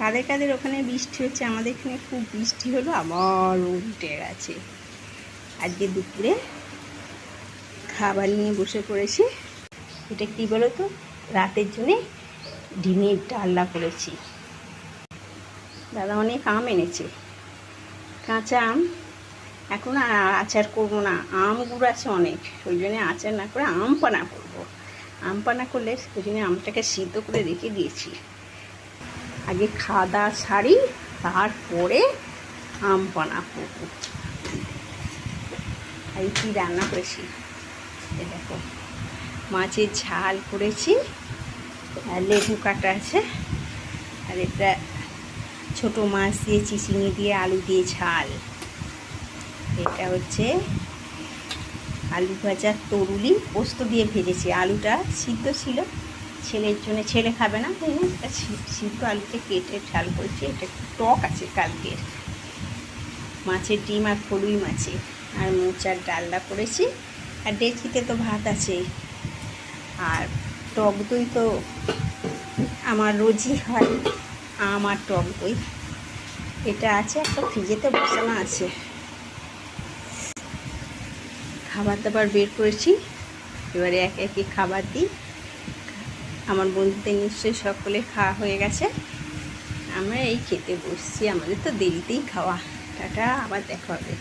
কাদের কাদের ওখানে বৃষ্টি হচ্ছে, আমাদের এখানে খুব বৃষ্টি হলো, আবার উল্টে গেছে। আজকে দুপুরে খাবার নিয়ে বসে পড়েছি। এটা কী বলো তো, রাতের জন্যে ডিমের ডালনা করেছি। দাদা অনেক আম এনেছে, কাঁচা আম। এখন আর আচার করবো না, আম গুঁড়ো আছে অনেক, ওই জন্যে আচার না করে আম পানা করবো। আম পানা করলে ওই জন্যে আমটাকে সিদ্ধ করে রেখে দিয়েছি। আগে খাওয়া দাওয়া সারি, তারপরে আম পানা করবো। আর কী রান্না করেছি দেখো, মাছের ঝাল করেছি, আর লেবু কাটা আছে, আর এটা ছোটো মাছ দিয়ে চিচিঙে দিয়ে আলু দিয়ে ঝাল। এটা হচ্ছে আলু ভাজা তরুলি পোস্ত দিয়ে ভেজেছি। আলুটা সিদ্ধ ছিল, ছেলের জন্য, ছেলে খাবে না তাই না, এটা সিদ্ধ আলুকে কেটে ঝাল করেছি। এটা টক আছে কালকের। মাছের ডিম আর ফলুই মাছে, আর মোচার ডালনা করেছি। আর ডেচিতে তো ভাত আছে, আর টক দই তো আমার রোজই হয়, আম আর টক দই এটা আছে, একটা ফ্রিজেতে বসানো আছে। খাবার দাবার বের করেছি, এবারে একে একে খাবার দিই। আমার বন্ধুদের নিশ্চয়ই সকলে খাওয়া হয়ে গেছে, আমরা এই খেতে বসছি। আমাদের তো দেরিতেই খাওয়া। টাটা, আবার দেখা হবে।